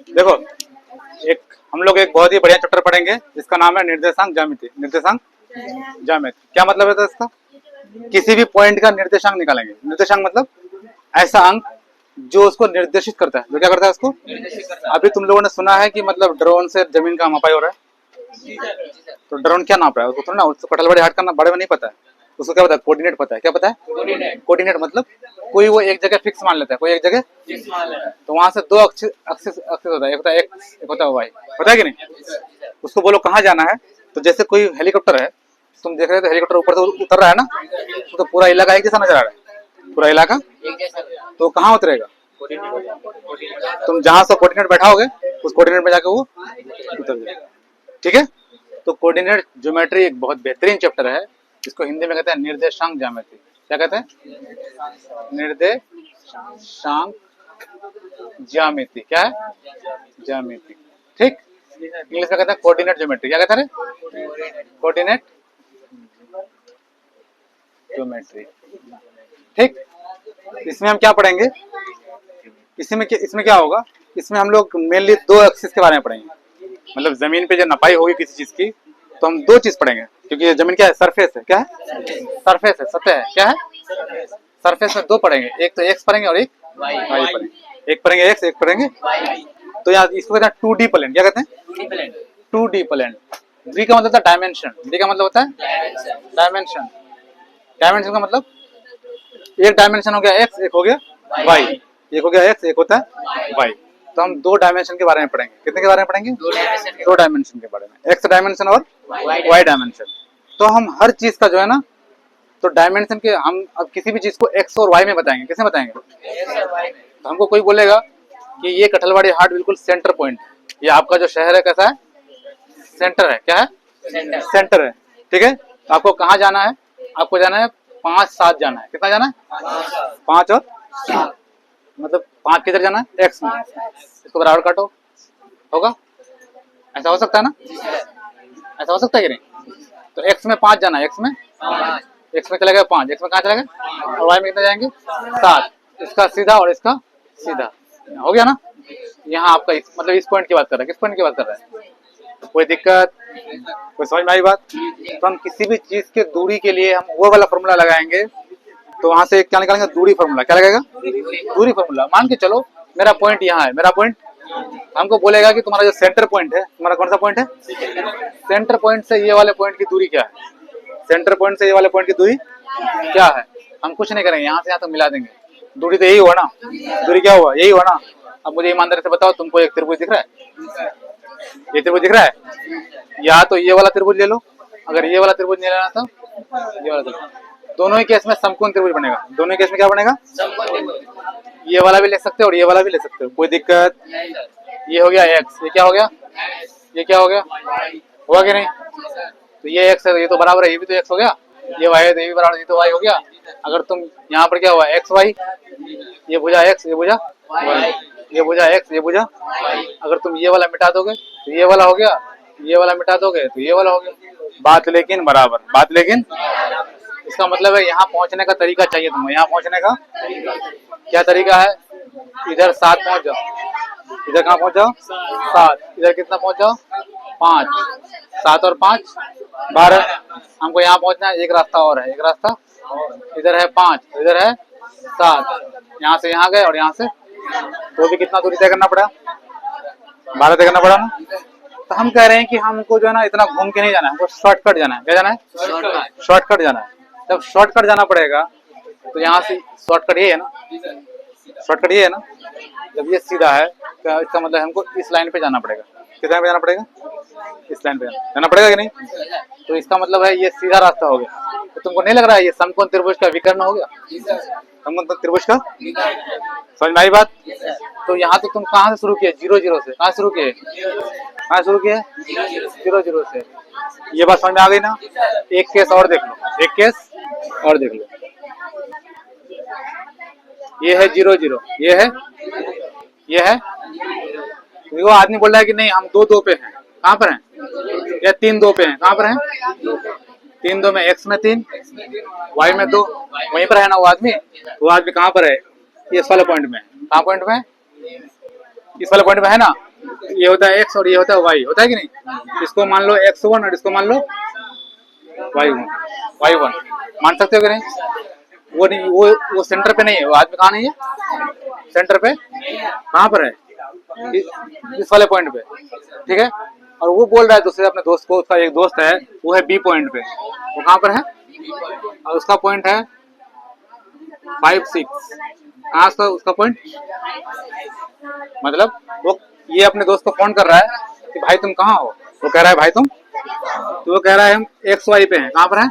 देखो, एक हम लोग एक बहुत ही बढ़िया चैप्टर पढ़ेंगे जिसका नाम है निर्देशांक ज्यामिति। निर्देशांक ज्यामिति क्या मतलब है तो इसका? किसी भी पॉइंट का निर्देशांक निकालेंगे। निर्देशांक मतलब ऐसा अंक जो उसको निर्देशित करता है। जो क्या करता है उसको? अभी तुम लोगों ने सुना है कि मतलब ड्रोन से जमीन का मपाई हो रहा है, तो ड्रोन क्या नाप रहा है? उसको थोड़ा ना, उसको कटलवाड़ी हाट का बारे में नहीं पता है। उसको क्या पता है? कोऑर्डिनेट पता है। क्या पता है? कोऑर्डिनेट मतलब कोई वो एक जगह फिक्स मान लेता है, कोई एक जगह, तो वहां से दो एक्सिस होता है, एक होता है एक्स, एक होता है वाई। पता है कि नहीं? उसको बोलो कहाँ जाना है, तो जैसे कोई हेलीकॉप्टर है, तुम देख रहे हो हेलीकॉप्टर ऊपर से उतर रहा है ना, तो पूरा इलाका एक जैसा नजर आ रहा है, पूरा इलाका, तो कहाँ उतरेगा? तुम जहां से कोऑर्डिनेट बैठाओगे उस कोऑर्डिनेट में जाके वो उतर जाएगा। ठीक है? तो कोऑर्डिनेट ज्योमेट्री एक बहुत बेहतरीन चैप्टर है। इसको हिंदी में कहते हैं निर्देशांक ज्यामिति। क्या कहते हैं? निर्देशांक ज्यामिति। क्या है? ज्यामिति। ठीक। इंग्लिश में कहते हैं कोऑर्डिनेट ज्योमेट्री। क्या कहते हैं? Coordinate geometry. ठीक। इसमें हम क्या पढ़ेंगे? इसमें क्या होगा? इसमें हम लोग मेनली दो एक्सिस के बारे में पढ़ेंगे। मतलब जमीन पे जो नपाई होगी किसी चीज की, तो हम दो चीज पढ़ेंगे, क्योंकि जमीन क्या है? सरफेस है। क्या है? सरफेस है, सतह है। क्या है? सरफेस में दो पढ़ेंगे, एक तो एक्स पढ़ेंगे और एक वाई पढ़ेंगे। एक पढ़ेंगे एक्स, एक पढ़ेंगे वाई। तो यहाँ इसको कहते हैं 2D प्लेन। क्या कहते हैं? 2D plane. डी का मतलब होता है डायमेंशन। डी का मतलब होता है डायमेंशन। डायमेंशन का मतलब एक डायमेंशन हो गया एक्स, एक हो गया वाई। एक हो गया एक्स, एक होता है वाई। तो हम दो डायमेंशन के बारे में पढ़ेंगे। कितने के बारे में पढ़ेंगे? दो डायमेंशन के बारे में, एक्स डायमेंशन और वाई डायमेंशन। तो हम हर चीज का जो है ना, तो डायमेंशन के हम अब किसी भी चीज को एक्स और वाई में बताएंगे। किसमें बताएंगे? तो हमको कोई बोलेगा कि ये कटलवाड़ी हाट बिल्कुल सेंटर पॉइंट, ये आपका जो शहर है कैसा है? सेंटर है। क्या है? सेंटर है। ठीक है? तो आपको कहाँ जाना है? आपको जाना है 5-7 जाना है। कितना जाना है? 5 और 7। मतलब 5 किधर जाना है? एक्स में। इसको बराबर काटो, होगा? ऐसा हो सकता है ना? ऐसा हो सकता है कि नहीं? तो एक्स में 5 जाना है, एक्स में चले गए 5, एक्स में कहाँ चले गए? और वाई में कितने जाएंगे? 7। इसका सीधा और इसका सीधा, हो गया ना? यहाँ आपका मतलब इस पॉइंट की बात कर रहा है। किस पॉइंट की बात कर रहा है? कोई दिक्कत? कोई समझ में आई बात? तो हम किसी भी चीज के दूरी के लिए हम वो वाला फॉर्मूला लगाएंगे, तो वहां से क्या निकालेंगे? दूरी फॉर्मूला। क्या लगेगा? दूरी फॉर्मूला। मान के चलो मेरा पॉइंट यहाँ है, मेरा पॉइंट, हमको बोलेगा कि तुम्हारा जो सेंटर पॉइंट है, तुम्हारा कौन सा पॉइंट है? सेंटर पॉइंट से ये वाले पॉइंट की दूरी क्या है? सेंटर पॉइंट से ये वाले पॉइंट की दूरी क्या है? हम कुछ नहीं करेंगे, यहाँ से यहाँ तक मिला देंगे। दूरी तो यही हुआ ना? दूरी क्या हुआ? यही हुआ ना? अब मुझे ईमानदारी से बताओ, तुमको एक त्रिभुज दिख रहा है? ये त्रिभुज दिख रहा है? या तो ये वाला त्रिभुज ले लो, अगर ये वाला त्रिभुज नहीं लेना तो ये वाला त्रिभुज। दोनों ही केस में समकोण त्रिभुज बनेगा। दोनों ही केस में क्या बनेगा? ये वाला भी ले सकते हो और ये वाला भी ले सकते हो, कोई दिक्कत? ये हो गया एक्स, ये क्या हो गया? ये क्या हो गया? हुआ कि नहीं? तो ये एक्स है, ये तो बराबर है, ये भी तो एक्स हो गया। ये वाई है तो ये भी बराबर, ये तो वाई हो गया। अगर तुम यहाँ पर क्या हुआ? एक्स वाई, ये भुजा एक्स, ये भुजा वाई, ये भुजा एक्स, ये भुजा। अगर तुम ये वाला मिटा दोगे तो ये वाला हो गया, ये वाला मिटा दोगे तो ये वाला हो गया। बात लेकिन बराबर, बात लेकिन। इसका मतलब है यहाँ पहुंचने का तरीका चाहिए तुम्हें। यहाँ पहुंचने का क्या तरीका है? इधर 7 पहुंच जाओ, इधर कहाँ पहुंच जाओ? 7। इधर कितना पहुंच जाओ? 5। 7 और 5 12। हमको यहाँ पहुंचना है, एक रास्ता और है, एक रास्ता इधर है 5, इधर है 7। यहाँ से यहाँ गए और यहाँ से, तो भी कितना दूरी तय करना पड़ा? 12 तय करना पड़ा ना? तो हम कह रहे हैं कि हमको जो है ना इतना घूम के नहीं जाना है, हमको शॉर्टकट जाना है। क्या जाना है? शॉर्टकट जाना है। जब शॉर्टकट जाना पड़ेगा तो यहाँ से शॉर्टकट ये है ना, शॉर्टकट ये है ना, जब ये सीधा है तो इसका मतलब हमको इस लाइन पे जाना पड़ेगा। किस लाइन पे जाना पड़ेगा? इस लाइन पे जाना पड़ेगा कि नहीं? तो इसका मतलब है ये सीधा रास्ता हो गया। तो तुमको नहीं लग रहा है ये समकोण त्रिभुज का विकर्ण हो गया? समकोण त्रिभुज का, समझ में आई बात? तो यहाँ तो तुम कहाँ से शुरू किए? 0 0 से। कहाँ शुरू किए? कहाँ शुरू किए? 0 0 से। ये बात समझ में आ गई ना? एक केस और देख लो, एक केस और देख लो। ये है 0 0, ये है, ये है। देखो आदमी बोल रहा है कि नहीं हम 2 2 पे हैं। कहाँ पर हैं? या 3 2 पे हैं। कहाँ पर हैं? 3 2 में, एक्स में 3, वाई में 2। वहीं पर है ना वो आदमी? कहाँ पर है? इस वाले पॉइंट में। कहाँ पॉइंट में? इस वाले पॉइंट में है ना? ये होता है x और ये होता है y, होता है कि नहीं? इसको मान लो x1 और इसको मान लो y1 मान सकते हो कि नहीं? वो नहीं, वो सेंटर पे नहीं है, वो आदमी कहाँ नहीं है सेंटर पे, कहाँ पर है? इस वाले पॉइंट पे, ठीक है। और वो बोल रहा है दूसरे अपने दोस्त को, उसका एक दोस्त है वो है बी पॉइंट पे, वो कहाँ पर है? और उसका पॉइंट है 5-6, कहाँ उसका पॉइंट? मतलब वो ये अपने दोस्त को फोन कर रहा है कि भाई तुम कहाँ हो? वो कह रहा है भाई तुम, तो वो कह रहा है हम XY पे हैं, कहाँ पर है?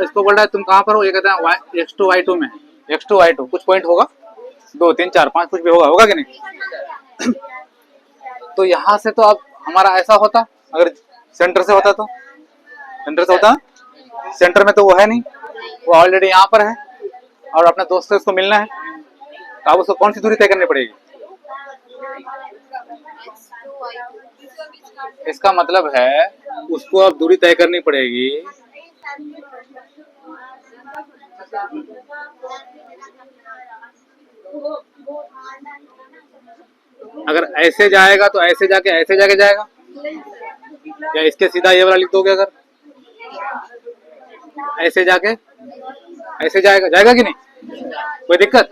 इसको बोल रहा है तुम कहाँ पर हो? ये कहते हैं X2 Y2 में। X2 Y2 कुछ पॉइंट होगा, 2 3 4 5 कुछ भी होगा, होगा कि नहीं? तो यहाँ से तो अब हमारा ऐसा होता, अगर सेंटर से होता तो, सेंटर से होता, सेंटर में तो वो है नहीं, वो ऑलरेडी यहाँ पर है और अपने दोस्त से उसको मिलना है, तो अब उसको कौन सी दूरी तय करनी पड़ेगी? इसका मतलब है उसको अब दूरी तय करनी पड़ेगी अगर ऐसे जाएगा तो ऐसे जाके जाएगा, या इसके सीधा ये वाला लिख दोगे? अगर ऐसे जाके ऐसे जाएगा कि नहीं? कोई दिक्कत?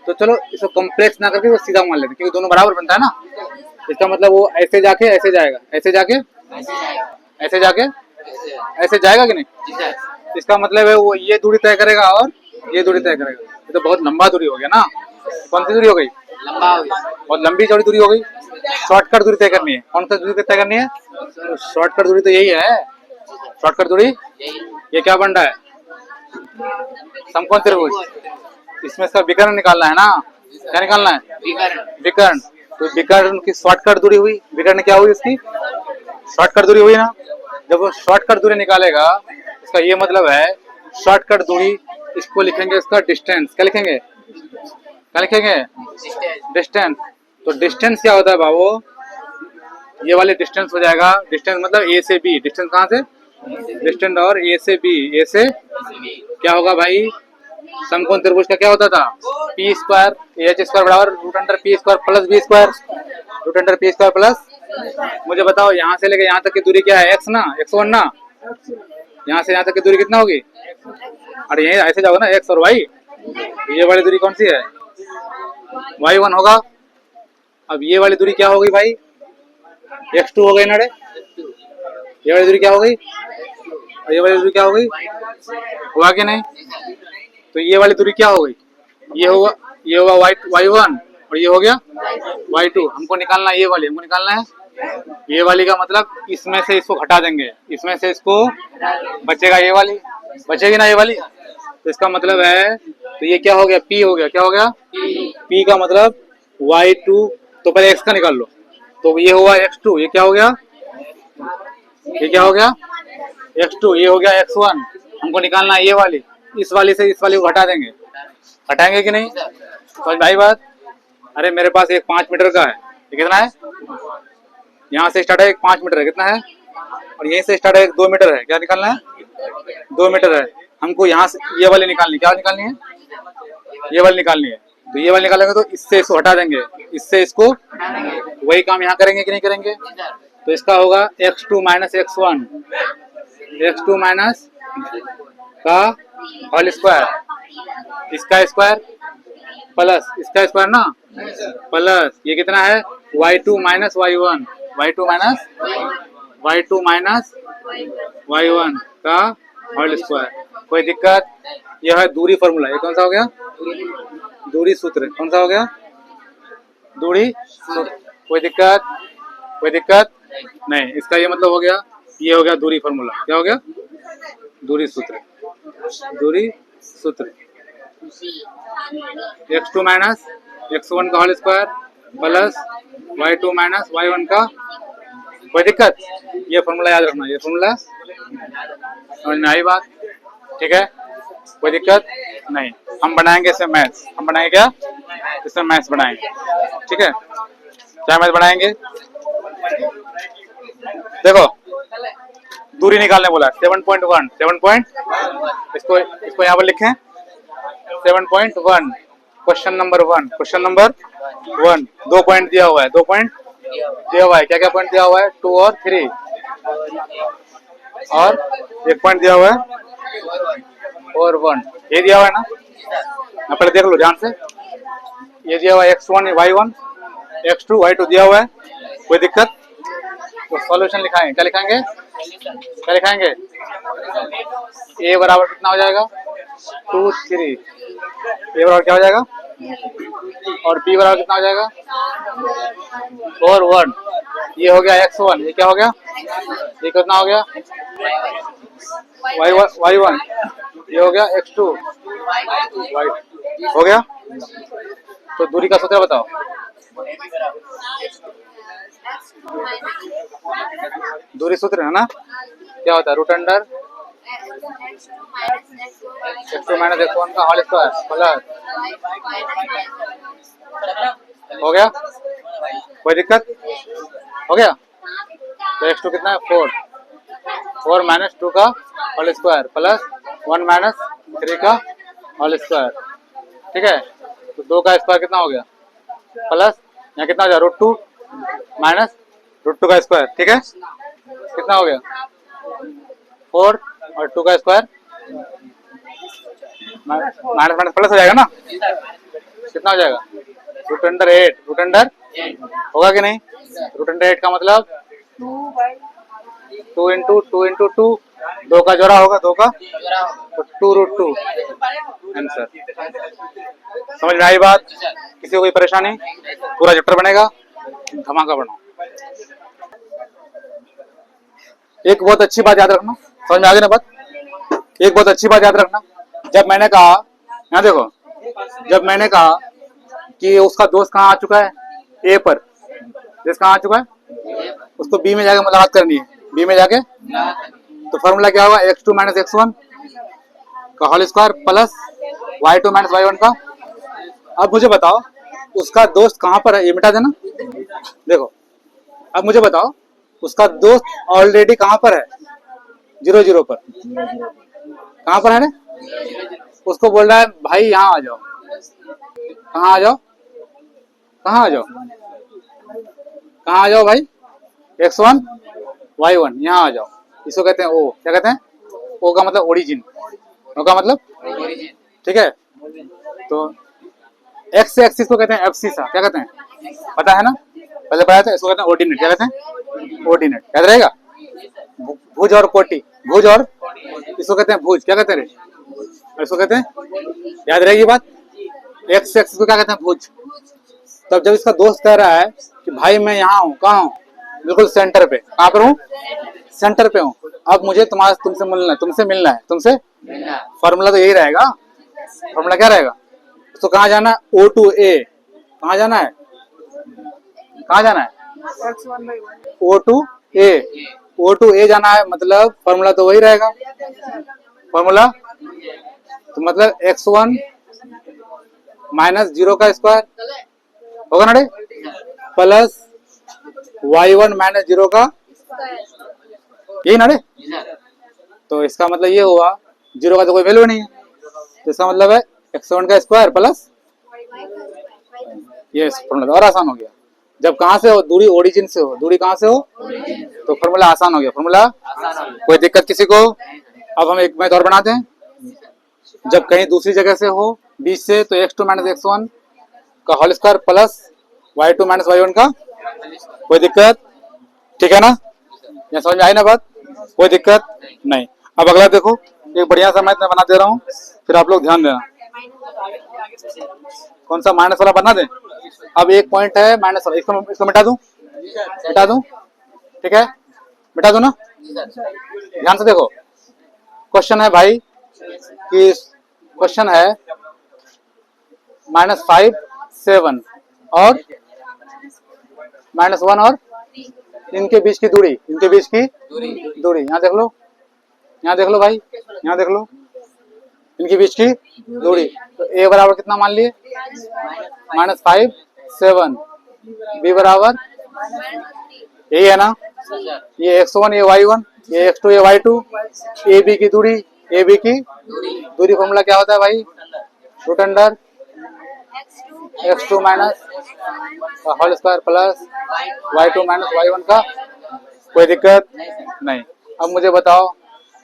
तो चलो इसको कॉम्प्लेक्स ना करके वो सीधा मान लेते, क्योंकि दोनों बराबर बनता है ना। इसका मतलब वो ऐसे जाके ऐसे जाएगा, ऐसे जाके ऐसे जाके ऐसे जाएगा कि नहीं? इसका मतलब है वो ये दूरी तय करेगा और ये दूरी तय करेगा, ये तो बहुत लंबा दूरी हो गया ना। कौन सी दूरी हो गई? लंबा हो गया, बहुत लंबी चौड़ी दूरी हो गई। शॉर्टकट दूरी तय करनी है, कौन सा दूरी तय करनी है? शॉर्टकट दूरी तो यही है, शॉर्टकट दूरी। ये क्या बन रहा है? समकोण त्रिभुज। इसमें इसका विकर्ण निकालना है ना, क्या निकालना है? विकर्ण। तो विकर्ण की शॉर्टकट दूरी हुई, विकर्ण क्या हुई? उसकी शॉर्टकट दूरी हुई ना। जब वो शॉर्टकट दूरी निकालेगा, इसका ये मतलब है शॉर्टकट दूरी, इसको लिखेंगे इसका डिस्टेंस। क्या लिखेंगे? क्या लिखेंगे? डिस्टेंस। तो डिस्टेंस क्या होता है बाबू? ये वाले डिस्टेंस हो जाएगा, डिस्टेंस मतलब ए से बी। डिस्टेंस कहाँ से? डिस्टेंस और ए से बी। ए से क्या होगा भाई? समकोण त्रिभुज का क्या होता था? पी स्क्वायर एच स्क्वायर बराबर root under P square plus B square, root under P square plus. मुझे बताओ यहाँ से लेके यहाँ तक की दूरी क्या है? एक्स ना, x1 ना। यहाँ से यहाँ तक की दूरी कितना होगी? अरे यही ऐसे जाओगे ना, एक्स और वाई। ये वाली दूरी कौन सी है? y1 होगा। अब ये वाली दूरी क्या हो गई भाई? x2 हो गई ना रे। ये वाली दूरी क्या हो गई? और ये वाली दूरी क्या हो गई? हुआ कि नहीं? तो ये वाली दूरी क्या हो गई? ये होगा y1 और ये हो गया y2। हमको निकालना है ये वाली, हमको निकालना है ये वाली का मतलब इसमें से इसको घटा देंगे, इसमें से इसको बचेगा ये वाली, बचेगी ना ये वाली। तो इसका मतलब है, तो ये क्या हो गया? p हो गया। क्या हो गया? p का मतलब y2। तो पहले x का निकाल लो, तो ये हुआ x2। ये क्या हो गया? ये क्या हो गया? x2। ये हो गया x1। हमको निकालना है ये वाली, इस वाली से इस वाली को घटा देंगे, घटाएंगे कि नहीं? समझ भाई बात? अरे मेरे पास एक 5 मीटर का है, ये कितना है? यहाँ से स्टार्ट है एक 5 मीटर है, कितना है? और यहीं से स्टार्ट है एक 2 मीटर है, क्या निकालना है? 2 मीटर है। हमको यहाँ से ये वाली निकालनी, क्या निकालनी है? ये वाली निकालनी है। तो ये वाली निकालेंगे तो इससे इसको हटा देंगे, इससे इसको, वही काम यहाँ करेंगे कि नहीं करेंगे? तो इसका होगा x2 minus x1, x2 minus का होल स्क्वायर, इसका स्क्वायर प्लस इसका स्क्वायर ना, प्लस ये कितना है? y2 minus y1, y2 minus y1 का होल स्क्वायर। कोई दिक्कत? यह है दूरी फॉर्मूला। ये कौन सा हो गया? दूरी सूत्र। कौन सा हो गया? दूरी सूत्र। कोई दिक्कत? कोई दिक्कत नहीं। इसका ये मतलब हो गया, ये हो गया दूरी फॉर्मूला। क्या हो गया? दूरी सूत्र। दूरी सूत्र x2 माइनस x1 का whole square plus y2 minus y1 का। कोई दिक्कत? ये फॉर्मूला याद रखना, ये फॉर्मूला समझ में आई बात? ठीक है, कोई दिक्कत नहीं। हम बनाएंगे इसमें मैथ्स, हम बनाएंगे क्या? इसमें मैथ्स बनाएंगे, ठीक है। क्या मैथ्स बनाएंगे? देखो दूरी निकालने बोला 7.1, 7 इसको यहाँ पर लिखें 7.1। Question number 1, question number 1। 2 point दिया हुआ है, 2 पॉइंट दिया हुआ है, क्या क्या पॉइंट दिया हुआ है, 2 और 3, और एक पॉइंट दिया हुआ है और 1, ये दिया हुआ है ना। यहाँ पहले देख लो ध्यान से, ये दिया हुआ है x1 y1 x2 y2 दिया हुआ है, कोई दिक्कत। तो सॉल्यूशन लिखाएंगे, क्या लिखाएंगे, क्या लिखाएंगे, a बराबर कितना हो जाएगा 2 3, a बराबर क्या हो जाएगा, और b बराबर कितना हो जाएगा 4 1, ये हो गया x1, ये क्या हो गया, ये कितना हो गया y1, ये हो गया x2 y हो गया। तो दूरी का सूत्र बताओ, दूरी सूत्र है ना, क्या होता है, root under x2 minus x1 का होल स्क्वायर प्लस, हो गया, कोई दिक्कत, हो गया। तो x2 कितना है 4 माइनस 2 का होल स्क्वायर प्लस 1 माइनस 3 का होल स्क्वायर, ठीक है। तो 2 का स्क्वायर कितना हो गया प्लस, यहाँ कितना हो गया रूट 2 माइनस रूट 2 का स्क्वायर, ठीक है, कितना हो गया 4 और 2 का स्क्वायर माइनस माइनस प्लस हो जाएगा ना, कितना हो जाएगा रूट अंडर 8, रूट अंडर होगा कि नहीं, रूट अंडर 8 का मतलब 2 इंटू 2, 2 का जोड़ा होगा, 2 का तो 2 रूट 2 आंसर। समझ में आई बात, किसी को कोई परेशानी, पूरा चैप्टर बनेगा धमाका बनाओ। एक बहुत अच्छी बात याद रखना, समझ में आ गई ना बात, एक बहुत अच्छी बात याद रखना, जब मैंने कहा, यहाँ देखो, जब मैंने कहा कि उसका दोस्त कहाँ आ चुका है ए पर, दोस्त कहाँ आ चुका है, उसको बी में जाके मुलाकात करनी है, बी में जाके, तो फॉर्मूला क्या होगा x2 माइनस x1 का whole square plus y2 minus y1 का। अब मुझे बताओ उसका दोस्त कहाँ पर है, ये मिटा देना, देखो अब मुझे बताओ उसका दोस्त ऑलरेडी कहाँ पर है, 0 0 पर, कहाँ पर है रे, उसको बोल रहा है भाई यहाँ आ जाओ, कहाँ आ जाओ, कहाँ आ जाओ, कहाँ आ जाओ भाई, x1 y1 यहाँ आ जाओ, इसको कहते हैं ओ, क्या कहते हैं, ओ का मतलब ओरिजिन, ओ का मतलब, ठीक है। तो एक्स एक्सिस को कहते हैं एब्सिसा, क्या कहते हैं, पता है ना, पहले पढ़ाया था, इसको कहते हैं ऑर्डिनेट, क्या कहते हैं ऑर्डिनेट, याद रहेगा, भुज और कोटि, भुज और, इसको कहते हैं भुज, क्या कहते हैं, इसको कहते हैं, याद रहेगी बात, एक्स एक्सिस को क्या कहते हैं भुज। तब जब इसका दोस्त कह रहा है कि भाई मैं यहाँ हूँ, कहाँ हूँ, बिल्कुल सेंटर पे, कहाँ पर हूँ, सेंटर पे हूँ, अब मुझे तुमसे मिलना है, तुमसे फॉर्मूला तो यही रहेगा, फॉर्मूला क्या रहेगा, तो कहाँ जाना है O2A, कहाँ जाना है, कहाँ जाना है O2A, O2A जाना है, मतलब फॉर्मूला तो वही रहेगा, फॉर्मूला तो मतलब x1 माइनस 0 का स्क्वायर होगा ना रे, प्लस y1 माइनस 0 का, यही ना रे, तो इसका मतलब ये हुआ 0 का तो कोई वैल्यू नहीं है, तो इसका मतलब है x1 का स्क्वायर प्लस, ये फॉर्मूला और आसान हो गया। जब कहाँ से हो, दूरी ओरिजिन से हो, दूरी कहाँ से हो, तो फॉर्मूला आसान हो गया, फॉर्मूला कोई दिक्कत किसी को। अब हम एक मैथ और बनाते हैं, जब कहीं दूसरी जगह से हो बीच से, तो x2 माइनस x1 का whole square plus y2 minus y1 का, कोई दिक्कत, ठीक है ना, यहाँ समझ में आई ना बात, कोई दिक्कत नहीं। अब अगला देखो, एक बढ़िया सा मैथ मैं बना दे रहा हूँ, फिर आप लोग ध्यान देना, कौन सा माइनस वाला बना दे। अब एक पॉइंट है माइनस वाला, इसको मिटा दूं, ठीक है, मिटा दूं ना, ध्यान से देखो, क्वेश्चन है भाई कि क्वेश्चन है -5 7 और -1 और इनके बीच की दूरी, यहाँ देख लो, यहाँ देख लो भाई, यहाँ देख लो, इनके बीच की दूरी, तो a बराबर कितना मान लिए -5 7, b बराबर यही है ना, ये x1 ये y1 ये x2 ये y2, a b की दूरी फॉर्मूला क्या होता है भाई, root under x2 minus whole square plus y2 minus y1 का कोई दिक्कत नहीं। अब मुझे बताओ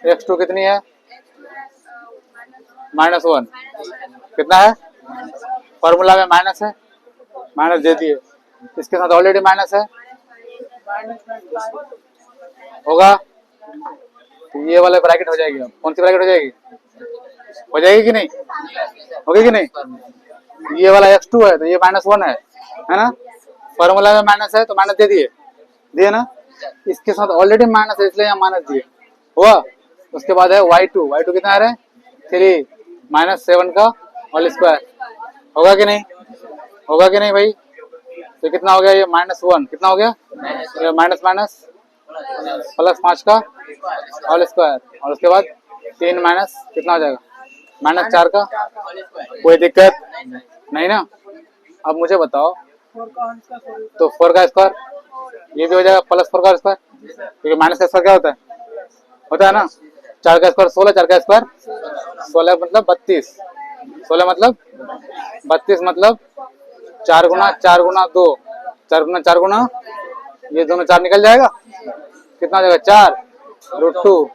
x2 कितनी है? -1 कितना है? फॉर्मूला में माइनस है, माइनस दे दिए। इसके साथ ऑलरेडी माइनस है होगा, तो ये वाला ब्रैकेट हो जाएगी। अब कौन सी ब्रैकेट हो जाएगी? हो जाएगी कि नहीं? होगी कि नहीं? ये वाला x2 है तो ये -1 है ना? फॉर्मूला में माइनस है तो माइनस दे दिए ना? इसके साथ ऑलरेडी माइनस है इसलिए यहाँ माइनस दिए हुआ। उसके बाद है y2 कितना आ रहा है? 3 -7 का होल स्क्वायर होगा कि नहीं? होगा कि नहीं भाई? तो कितना हो गया ये? -1 कितना हो गया? माइनस माइनस प्लस 5 का होल स्क्वायर और उसके बाद 3 माइनस कितना हो जाएगा? -4 का कोई दिक्कत नहीं ना? अब मुझे बताओ तो 4 का स्क्वायर ये भी हो जाएगा प्लस 4 का स्क्वायर, क्योंकि माइनस का स्क्वायर क्या होता है ना? 4 का स्क्वायर 16, 4 का स्क्वायर 16 मतलब 32, 16 मतलब 32 मतलब 4 गुना 4 गुना 2, 4 गुना 4 गुना ये दोनों 4 निकल जाएगा, कितना हो जाएगा? 4√2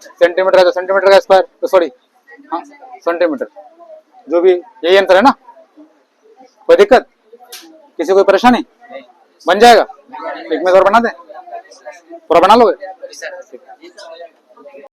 सेंटीमीटर है तो सेंटीमीटर का स्क्वायर, तो सॉरी हाँ सेंटीमीटर, जो भी यही आंसर है ना? कोई दिक्कत? किसी कोई परेशानी? बन जाएगा? एक में और बना दें? पूरा बना लोगे?